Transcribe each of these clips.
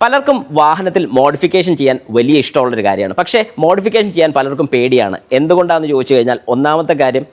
പലർക്കും വാഹനത്തിൽ മോഡിഫിക്കേഷൻ ചെയ്യാൻ വലിയ ഇഷ്ടമുള്ളൊരു കാര്യമാണ്. പക്ഷേ മോഡിഫിക്കേഷൻ ചെയ്യാൻ പലർക്കും പേടിയാണ്. എന്തുകൊണ്ടാണെന്ന് ചോദിച്ചു കഴിഞ്ഞാൽ ഒന്നാമത്തെ കാര്യം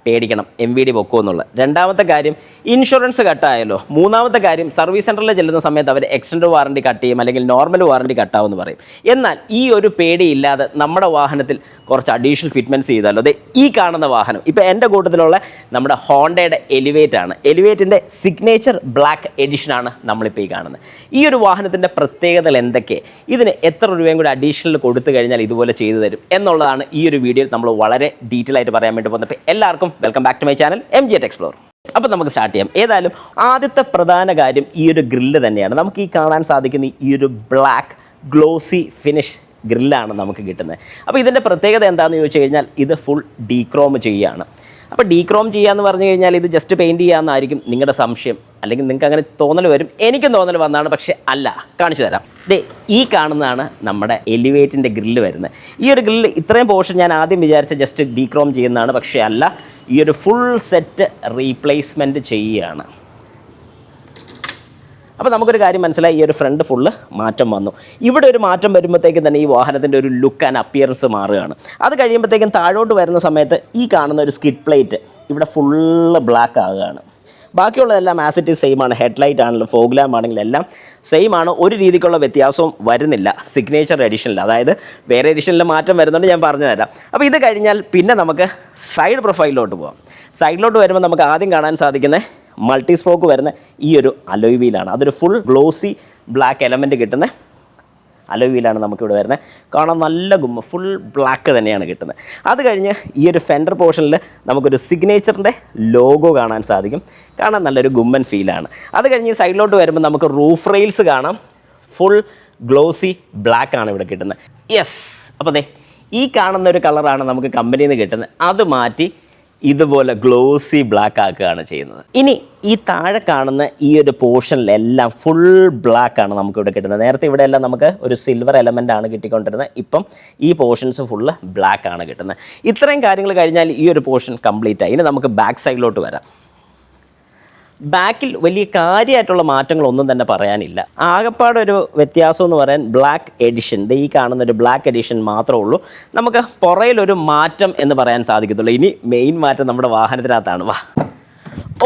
പേടിക്കണം MVD പൊക്കുമോ എന്നുള്ളത്. രണ്ടാമത്തെ കാര്യം ഇൻഷുറൻസ് കട്ടായല്ലോ. മൂന്നാമത്തെ കാര്യം സർവീസ് സെൻറ്ററിൽ ചെല്ലുന്ന സമയത്ത് അവർ എക്സ്റ്റൻഡ് വാറണ്ടി കട്ട് ചെയ്യും, അല്ലെങ്കിൽ നോർമൽ വാറണ്ടി കട്ടാവുമെന്ന് പറയും. എന്നാൽ ഈ ഒരു പേടിയില്ലാതെ നമ്മുടെ വാഹനത്തിൽ കുറച്ച് അഡീഷണൽ ഫിറ്റ്മെൻറ്റ്സ് ചെയ്താലോ. അതെ, ഈ കാണുന്ന വാഹനം ഇപ്പോൾ എൻ്റെ കൂട്ടത്തിലുള്ള നമ്മുടെ ഹോണ്ടയുടെ എലിവേറ്റ് ആണ്. എലിവേറ്റിൻ്റെ സിഗ്നേച്ചർ ബ്ലാക്ക് എഡിഷനാണ് നമ്മളിപ്പോൾ ഈ കാണുന്നത്. ഈ ഒരു വാഹനത്തിൻ്റെ പ്രത്യേകതകൾ എന്തൊക്കെ, ഇതിന് എത്ര രൂപയും കൂടി അഡീഷണൽ കൊടുത്തു കഴിഞ്ഞാൽ ഇതുപോലെ ചെയ്തു തരും എന്നുള്ളതാണ് ഈ ഒരു വീഡിയോയിൽ നമ്മൾ വളരെ ഡീറ്റെയിൽ ആയിട്ട് പറയാൻ വേണ്ടി പോകുന്നത്. അപ്പോൾ എല്ലാവർക്കും welcome back to my channel MG Explore. അപ്പോൾ നമുക്ക് സ്റ്റാർട്ട് ചെയ്യാം. ഏതായാലും ആദ്യത്തെ പ്രധാന കാര്യം ഈ ഒരു ഗ്രില്ല് തന്നെയാണ്. നമുക്ക് ഈ കാണാൻ സാധിക്കുന്ന ഈ ഒരു ബ്ലാക്ക് ഗ്ലോസി ഫിനിഷ് ഗ്രില്ലാണ് നമുക്ക് കിട്ടുന്നത്. അപ്പോൾ ഇതിൻ്റെ പ്രത്യേകത എന്താണെന്ന് ചോദിച്ചു കഴിഞ്ഞാൽ ഇത് ഫുൾ ഡീക്രോം ചെയ്യുകയാണ്. അപ്പോൾ ഡീക്രോം ചെയ്യാന്ന് പറഞ്ഞു കഴിഞ്ഞാൽ ഇത് ജസ്റ്റ് പെയിൻറ്റ് ചെയ്യാമെന്നായിരിക്കും നിങ്ങളുടെ സംശയം, അല്ലെങ്കിൽ നിങ്ങൾക്ക് അങ്ങനെ തോന്നൽ വരും. എനിക്കും തോന്നൽ വന്നതാണ്, പക്ഷേ അല്ല, കാണിച്ചു തരാം. ദേ ഈ കാണുന്നതാണ് നമ്മുടെ എലിവേറ്റിൻ്റെ ഗ്രില്ല് വരുന്നത്. ഈ ഒരു ഗ്രില്ല് ഇത്രയും പോർഷൻ ഞാൻ ആദ്യം വിചാരിച്ച ജസ്റ്റ് ഡീക്രോം ചെയ്യുന്നതാണ്, പക്ഷേ അല്ല, ഈ ഒരു ഫുൾ സെറ്റ് റീപ്ലേസ്മെൻറ്റ് ചെയ്യുകയാണ്. അപ്പോൾ നമുക്കൊരു കാര്യം മനസ്സിലായി, ഈ ഒരു ഫ്രണ്ട് ഫുള്ള് മാറ്റം വന്നു. ഇവിടെ ഒരു മാറ്റം വരുമ്പോഴത്തേക്കും തന്നെ ഈ വാഹനത്തിൻ്റെ ഒരു ലുക്ക് ആൻഡ് അപ്പിയറൻസ് മാറുകയാണ്. അത് കഴിയുമ്പോഴത്തേക്കും താഴോട്ട് വരുന്ന സമയത്ത് ഈ കാണുന്ന ഒരു സ്കിഡ് പ്ലേറ്റ് ഇവിടെ ഫുള്ള് ബ്ലാക്ക് ആകുകയാണ്. ബാക്കിയുള്ളതെല്ലാം ആസ് ഇറ്റ് ഈസ് സെയിം ആണ്. ഹെഡ്ലൈറ്റ് ആണെങ്കിലും ഫോഗ് ലാമ്പ് ആണെങ്കിലും എല്ലാം സെയിം ആണ്. ഒരു രീതിക്കുള്ള വ്യത്യാസവും വരുന്നില്ല സിഗ്നേച്ചർ എഡിഷനിൽ. അതായത് വേറെ എഡിഷനിൽ മാറ്റം വരുന്നുണ്ട്, ഞാൻ പറഞ്ഞു തരാം. അപ്പോൾ ഇത് കഴിഞ്ഞാൽ പിന്നെ നമുക്ക് സൈഡ് പ്രൊഫൈലിലോട്ട് പോകാം. സൈഡിലോട്ട് വരുമ്പോൾ നമുക്ക് ആദ്യം കാണാൻ സാധിക്കുന്നത് മൾട്ടി സ്പോക്ക് വരുന്ന ഈ ഒരു അലോയ് വീലാണ്. അതൊരു ഫുൾ ഗ്ലോസി ബ്ലാക്ക് എലമെൻറ്റ് കിട്ടുന്ന അലോയ് വീലാണ് നമുക്കിവിടെ വരുന്നത്. കാണാൻ നല്ല ഗുമ്മ, ഫുൾ ബ്ലാക്ക് തന്നെയാണ് കിട്ടുന്നത്. അത് കഴിഞ്ഞ് ഈ ഒരു ഫെൻഡർ പോർഷനിൽ നമുക്കൊരു സിഗ്നേച്ചറിൻ്റെ ലോഗോ കാണാൻ സാധിക്കും. കാണാൻ നല്ലൊരു ഗുമ്മൻ ഫീലാണ്. അത് കഴിഞ്ഞ് സൈഡിലോട്ട് വരുമ്പോൾ നമുക്ക് റൂഫ് റെയിൽസ് കാണാം. ഫുൾ ഗ്ലോസി ബ്ലാക്ക് ആണ് ഇവിടെ കിട്ടുന്നത്. യെസ്, അപ്പോൾ അതെ ഈ കാണുന്ന ഒരു കളറാണ് നമുക്ക് കമ്പനിയിൽ നിന്ന് കിട്ടുന്നത്. അത് മാറ്റി ഇതുപോലെ ഗ്ലോസി ബ്ലാക്ക് ആക്കുകയാണ് ചെയ്യുന്നത്. ഇനി ഈ താഴെ കാണുന്ന ഈ ഒരു പോർഷനിലെല്ലാം ഫുൾ ബ്ലാക്ക് ആണ് നമുക്കിവിടെ കിട്ടുന്നത്. നേരത്തെ ഇവിടെ എല്ലാം നമുക്ക് ഒരു സിൽവർ എലമെൻ്റ് ആണ് കിട്ടിക്കൊണ്ടിരുന്നത്. ഇപ്പം ഈ പോർഷൻസ് ഫുള്ള് ബ്ലാക്ക് ആണ് കിട്ടുന്നത്. ഇത്രയും കാര്യങ്ങൾ കഴിഞ്ഞാൽ ഈ ഒരു പോർഷൻ കംപ്ലീറ്റ് ആയി. ഇനി നമുക്ക് ബാക്ക് സൈഡിലോട്ട് വരാം. ബാക്കിൽ വലിയ കാര്യമായിട്ടുള്ള മാറ്റങ്ങളൊന്നും തന്നെ പറയാനില്ല. ആകെപ്പാടൊരു വ്യത്യാസം എന്ന് പറയാൻ ബ്ലാക്ക് എഡിഷൻ, ഈ കാണുന്നൊരു ബ്ലാക്ക് എഡിഷൻ മാത്രമേ ഉള്ളൂ. നമുക്ക് പുറയിലൊരു മാറ്റം എന്ന് പറയാൻ സാധിക്കത്തുള്ളൂ. ഇനി മെയിൻ മാറ്റം നമ്മുടെ വാഹനത്തിനകത്താണ്. വാ,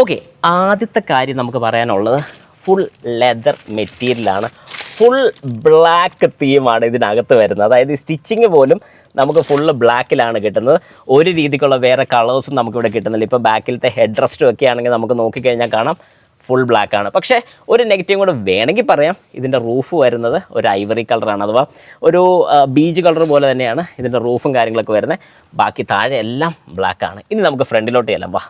ഓക്കെ. ആദ്യത്തെ കാര്യം നമുക്ക് പറയാനുള്ളത് ഫുൾ ലെതർ മെറ്റീരിയലാണ്. ഫുൾ ബ്ലാക്ക് തീമാണ് ഇതിനകത്ത് വരുന്നത്. അതായത് സ്റ്റിച്ചിങ് പോലും നമുക്ക് ഫുള്ള് ബ്ലാക്കിലാണ് കിട്ടുന്നത്. ഒരു രീതിക്കുള്ള വേറെ കളേഴ്സും നമുക്കിവിടെ കിട്ടുന്നില്ല. ഇപ്പോൾ ബാക്കിലത്തെ ഹെഡ് റെസ്റ്റും ഒക്കെ ആണെങ്കിൽ നമുക്ക് നോക്കിക്കഴിഞ്ഞാൽ കാണാം ഫുൾ ബ്ലാക്കാണ്. പക്ഷേ ഒരു നെഗറ്റീവ് കൂടെ വേണമെങ്കിൽ പറയാം, ഇതിൻ്റെ റൂഫ് വരുന്നത് ഒരു ഐവറി കളറാണ്, അഥവാ ഒരു ബീജ് കളർ പോലെ തന്നെയാണ് ഇതിൻ്റെ റൂഫും കാര്യങ്ങളൊക്കെ വരുന്നത്. ബാക്കി താഴെ എല്ലാം ബ്ലാക്കാണ്. ഇനി നമുക്ക് ഫ്രണ്ടിലോട്ട് ചെല്ലാം. വാ,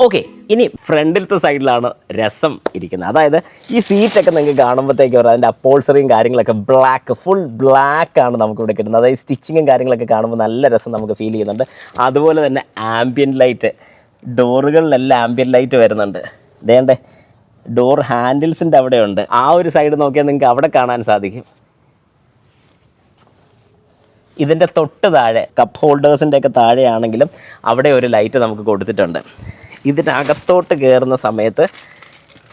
ഓക്കെ. ഇനി ഫ്രണ്ടിലത്തെ സൈഡിലാണ് രസം ഇരിക്കുന്നത്. അതായത് ഈ സീറ്റൊക്കെ നിങ്ങൾക്ക് കാണുമ്പോഴത്തേക്കും അതിൻ്റെ അപ്പോൾസറിയും കാര്യങ്ങളൊക്കെ ബ്ലാക്ക്, ഫുൾ ബ്ലാക്കാണ് നമുക്കിവിടെ കിട്ടുന്നത്. അതായത് സ്റ്റിച്ചിങ്ങും കാര്യങ്ങളൊക്കെ കാണുമ്പോൾ നല്ല രസം നമുക്ക് ഫീൽ ചെയ്യുന്നുണ്ട്. അതുപോലെ തന്നെ ആംബിയൻ ലൈറ്റ്, ഡോറുകളിലെല്ലാം ആംബിയൻ ലൈറ്റ് വരുന്നുണ്ട്. ഇതേണ്ടേ ഡോർ ഹാൻഡിൽസിൻ്റെ അവിടെയുണ്ട്. ആ ഒരു സൈഡ് നോക്കിയാൽ നിങ്ങൾക്ക് അവിടെ കാണാൻ സാധിക്കും. ഇതിൻ്റെ തൊട്ട് താഴെ കപ്പ് ഹോൾഡേഴ്സിൻ്റെ ഒക്കെ താഴെയാണെങ്കിലും അവിടെ ഒരു ലൈറ്റ് നമുക്ക് കൊടുത്തിട്ടുണ്ട്. ഇതിനകത്തോട്ട് കയറുന്ന സമയത്ത്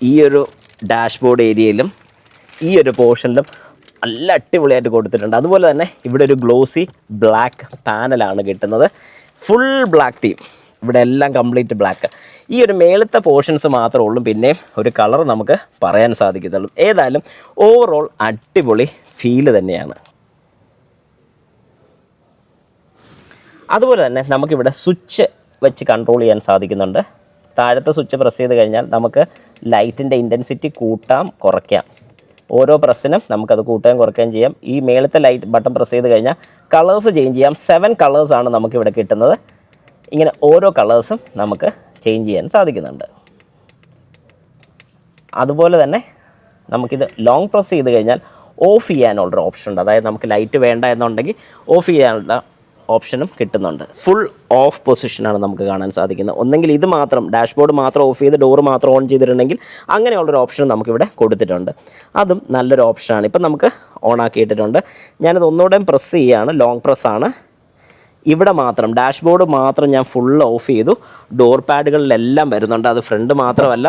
ഈ ഒരു ഡാഷ്ബോർഡ് ഏരിയയിലും ഈ ഒരു പോർഷനിലും നല്ല അടിപൊളിയായിട്ട് കൊടുത്തിട്ടുണ്ട്. അതുപോലെ തന്നെ ഇവിടെ ഒരു ഗ്ലോസി ബ്ലാക്ക് പാനലാണ് കിട്ടുന്നത്. ഫുൾ ബ്ലാക്ക് തീം, ഇവിടെ എല്ലാം കംപ്ലീറ്റ് ബ്ലാക്ക്. ഈ ഒരു മേളത്തെ പോർഷൻസ് മാത്രമേ ഉള്ളൂ പിന്നെ ഒരു കളർ നമുക്ക് പറയാൻ സാധിക്കത്തുള്ളൂ. ഏതായാലും ഓവറോൾ അടിപൊളി ഫീല് തന്നെയാണ്. അതുപോലെ തന്നെ നമുക്കിവിടെ സ്വിച്ച് വെച്ച് കൺട്രോൾ ചെയ്യാൻ സാധിക്കുന്നുണ്ട്. താഴത്തെ സ്വിച്ച് പ്രസ് ചെയ്ത് കഴിഞ്ഞാൽ നമുക്ക് ലൈറ്റിൻ്റെ ഇൻറ്റൻസിറ്റി കൂട്ടാം കുറയ്ക്കാം. ഓരോ പ്രസ്സിനും നമുക്കത് കൂട്ടുകയും കുറയ്ക്കുകയും ചെയ്യാം. ഈ മേളത്തെ ലൈറ്റ് ബട്ടൺ പ്രസ് ചെയ്ത് കഴിഞ്ഞാൽ കളേഴ്സ് ചേഞ്ച് ചെയ്യാം. 7 കളേഴ്സാണ് നമുക്കിവിടെ കിട്ടുന്നത്. ഇങ്ങനെ ഓരോ കളേഴ്സും നമുക്ക് ചേഞ്ച് ചെയ്യാൻ സാധിക്കുന്നുണ്ട്. അതുപോലെ തന്നെ നമുക്കിത് ലോങ് പ്രസ് ചെയ്ത് കഴിഞ്ഞാൽ ഓഫ് ചെയ്യാനുള്ളൊരു ഓപ്ഷൻ ഉണ്ട്. അതായത് നമുക്ക് ലൈറ്റ് വേണ്ട എന്നുണ്ടെങ്കിൽ ഓഫ് ചെയ്യാനുള്ള ഓപ്ഷനും കിട്ടുന്നുണ്ട്. ഫുൾ ഓഫ് പൊസിഷനാണ് നമുക്ക് കാണാൻ സാധിക്കുന്നത്. ഒന്നെങ്കിൽ ഇത് മാത്രം ഡാഷ്ബോർഡ് മാത്രം ഓഫ് ചെയ്ത് ഡോറ് മാത്രം ഓൺ ചെയ്തിട്ടുണ്ടെങ്കിൽ അങ്ങനെയുള്ളൊരു ഓപ്ഷൻ നമുക്കിവിടെ കൊടുത്തിട്ടുണ്ട്. അതും നല്ലൊരു ഓപ്ഷനാണ്. ഇപ്പം നമുക്ക് ഓൺ ആക്കിയിട്ടിട്ടുണ്ട്. ഞാനത് ഒന്നുകൂടെ പ്രസ് ചെയ്യുകയാണ്. ലോങ് പ്രസ്സാണ്. ഇവിടെ മാത്രം ഡാഷ്ബോർഡ് മാത്രം ഞാൻ ഫുൾ ഓഫ് ചെയ്തു. ഡോർ പാഡുകളിലെല്ലാം വരുന്നുണ്ട്. അത് ഫ്രണ്ട് മാത്രമല്ല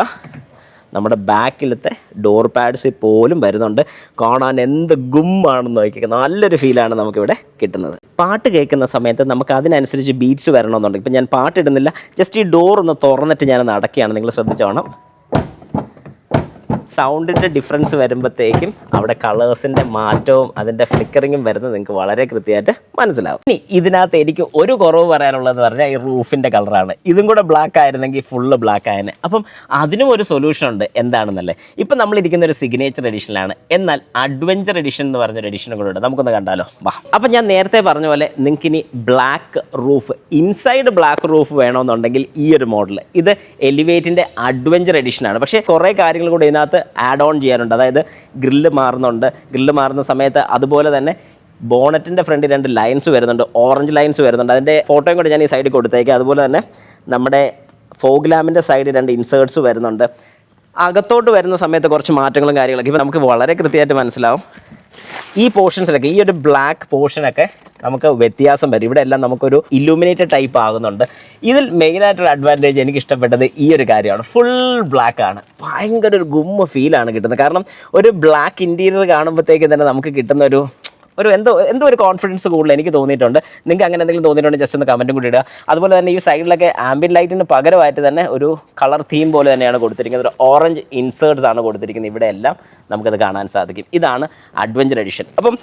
നമ്മുടെ ബാക്കിലത്തെ ഡോർ പാഡ്സിൽ പോലും വരുന്നുണ്ട്. കാണാൻ എന്ത് ഗുമ്മാണെന്ന് നോക്കിയൊക്കെ നല്ലൊരു ഫീലാണ് നമുക്കിവിടെ കിട്ടുന്നത്. പാട്ട് കേൾക്കുന്ന സമയത്ത് നമുക്ക് അതിനനുസരിച്ച് ബീറ്റ്സ് വരണമെന്നുണ്ടെങ്കിൽ ഇപ്പം ഞാൻ പാട്ടിടുന്നില്ല, ജസ്റ്റ് ഈ ഡോർ ഒന്ന് തുറന്നിട്ട് ഞാനൊന്ന് അടയ്ക്കുകയാണ്. നിങ്ങൾ ശ്രദ്ധിച്ചോണം, സൗണ്ടിൻ്റെ ഡിഫറൻസ് വരുമ്പോഴത്തേക്കും അവിടെ കളേഴ്സിൻ്റെ മാറ്റവും അതിൻ്റെ ഫ്ലിക്കറിങ്ങും വരുന്നത് നിങ്ങൾക്ക് വളരെ കൃത്യമായിട്ട് മനസ്സിലാവും. ഇനി ഇതിനകത്ത് എനിക്ക് ഒരു കുറവ് പറയാനുള്ളതെന്ന് പറഞ്ഞാൽ ഈ റൂഫിൻ്റെ കളറാണ്. ഇതും കൂടെ ബ്ലാക്ക് ആയിരുന്നെങ്കിൽ ഫുള്ള് ബ്ലാക്ക് ആയതിന്. അപ്പം അതിനും ഒരു സൊല്യൂഷൻ ഉണ്ട്. എന്താണെന്നല്ലേ, ഇപ്പം നമ്മളിരിക്കുന്ന ഒരു സിഗ്നേച്ചർ എഡിഷനിലാണ്, എന്നാൽ അഡ്വഞ്ചർ എഡിഷൻ എന്ന് പറഞ്ഞൊരു എഡിഷനും കൂടെ ഉണ്ട്. നമുക്കൊന്ന് കണ്ടാലോ, വാ. അപ്പം ഞാൻ നേരത്തെ പറഞ്ഞ പോലെ നിങ്ങൾക്കിനി black roof, inside black roof വേണമെന്നുണ്ടെങ്കിൽ ഈ ഒരു മോഡൽ, ഇത് എലിവേറ്റിൻ്റെ അഡ്വഞ്ചർ എഡിഷനാണ്. പക്ഷേ കുറേ കാര്യങ്ങൾ കൂടെ ഇതിനകത്ത് ആഡ് ഓൺ ചെയ്യാനുണ്ട്. അതായത് ഗ്രില്ല് മാറുന്നുണ്ട്. ഗ്രില്ല് മാറുന്ന സമയത്ത് അതുപോലെ തന്നെ ബോണറ്റിൻ്റെ ഫ്രണ്ടിൽ 2 ലൈൻസ് വരുന്നുണ്ട്, ഓറഞ്ച് ലൈൻസ് വരുന്നുണ്ട്. അതിൻ്റെ ഫോട്ടോയും കൂടെ ഞാൻ ഈ സൈഡിൽ കൊടുത്തേക്കാം. അതുപോലെ തന്നെ നമ്മുടെ ഫോഗ് ലാമ്പിൻ്റെ സൈഡിൽ 2 ഇൻസേർട്സ് വരുന്നുണ്ട്. അകത്തോട്ട് വരുന്ന സമയത്ത് കുറച്ച് മാറ്റങ്ങളും കാര്യങ്ങളൊക്കെ ഇപ്പോൾ നമുക്ക് വളരെ കൃത്യമായിട്ട് മനസ്സിലാവും. ഈ പോർഷൻസിലൊക്കെ, ഈ ഒരു ബ്ലാക്ക് പോർഷനൊക്കെ നമുക്ക് വ്യത്യാസം വരും. ഇവിടെ എല്ലാം നമുക്കൊരു ഇല്ലുമിനേറ്റഡ് ടൈപ്പ് ആകുന്നുണ്ട്. ഇതിൽ മെയിനായിട്ടൊരു അഡ്വാൻറ്റേജ് എനിക്ക് ഇഷ്ടപ്പെട്ടത് ഈ ഒരു കാര്യമാണ്. ഫുൾ ബ്ലാക്ക് ആണ്, ഭയങ്കര ഒരു ഗുമ്മ ഫീലാണ് കിട്ടുന്നത്. കാരണം ഒരു ബ്ലാക്ക് ഇൻറ്റീരിയർ കാണുമ്പോഴത്തേക്കും തന്നെ നമുക്ക് കിട്ടുന്ന ഒരു എന്തോ ഒരു കോൺഫിഡൻസ് കൂടുതൽ എനിക്ക് തോന്നിയിട്ടുണ്ട്. നിങ്ങൾക്ക് അങ്ങനെ എന്തെങ്കിലും തോന്നിയിട്ടുണ്ടെങ്കിൽ ജസ്റ്റ് ഒന്ന് കമൻറ്റും കൂടി ഇടുക. അതുപോലെ തന്നെ ഈ സൈഡിലൊക്കെ ആംബിയൻ ലൈറ്റിന് പകരമായിട്ട് തന്നെ ഒരു കളർ തീം പോലെ തന്നെയാണ് കൊടുത്തിരിക്കുന്നത്. ഒരു ഓറഞ്ച് ഇൻസേർട്സ് ആണ് കൊടുത്തിരിക്കുന്നത്. ഇവിടെ എല്ലാം നമുക്കത് കാണാൻ സാധിക്കും. ഇതാണ് അഡ്വഞ്ചർ എഡിഷൻ. അപ്പം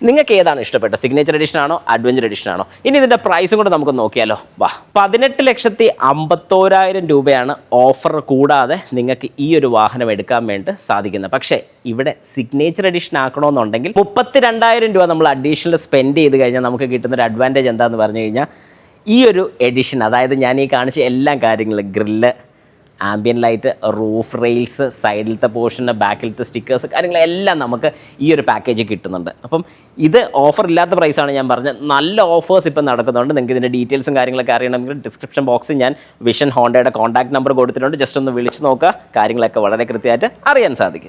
നിങ്ങൾക്ക് ഏതാണ് ഇഷ്ടപ്പെട്ടത്, സിഗ്നേച്ചർ എഡിഷൻ ആണോ അഡ്വഞ്ചർ എഡിഷൻ ആണോ? ഇനി ഇതിൻ്റെ പ്രൈസും കൂടെ നമുക്ക് നോക്കിയാലോ, വാ. 18,51,000 രൂപയാണ് ഓഫർ കൂടാതെ നിങ്ങൾക്ക് ഈ ഒരു വാഹനം എടുക്കാൻ വേണ്ടി സാധിക്കുന്നത്. പക്ഷേ ഇവിടെ സിഗ്നേച്ചർ എഡിഷൻ ആക്കണമെന്നുണ്ടെങ്കിൽ 32,000 രൂപ നമ്മൾ അഡീഷണൽ സ്പെൻഡ് ചെയ്ത് കഴിഞ്ഞാൽ നമുക്ക് കിട്ടുന്നൊരു അഡ്വാൻറ്റേജ് എന്താണെന്ന് പറഞ്ഞു കഴിഞ്ഞാൽ, ഈ ഒരു എഡിഷൻ, അതായത് ഞാൻ ഈ കാണിച്ച എല്ലാ കാര്യങ്ങളും, grill, ambient light, roof rails, സൈഡിലത്തെ പോർഷന്, ബാക്കിലത്തെ സ്റ്റിക്കേഴ്സ്, കാര്യങ്ങളെല്ലാം നമുക്ക് ഈ ഒരു പാക്കേജ് കിട്ടുന്നുണ്ട്. അപ്പം ഇത് ഓഫർ ഇല്ലാത്ത പ്രൈസാണ് ഞാൻ പറഞ്ഞത്. നല്ല ഓഫേഴ്സ് ഇപ്പം നടക്കുന്നുണ്ട്. നിങ്ങൾക്ക് ഇതിൻ്റെ ഡീറ്റെയിൽസും കാര്യങ്ങളൊക്കെ അറിയണമെങ്കിൽ ഡിസ്ക്രിപ്ഷൻ ബോക്സിൽ ഞാൻ വിഷൻ ഹോണ്ടയുടെ കോൺടാക്ട് നമ്പർ കൊടുത്തിട്ടുണ്ട്. ജസ്റ്റ് ഒന്ന് വിളിച്ച് നോക്കുക, കാര്യങ്ങളൊക്കെ വളരെ കൃത്യമായിട്ട് അറിയാൻ സാധിക്കും.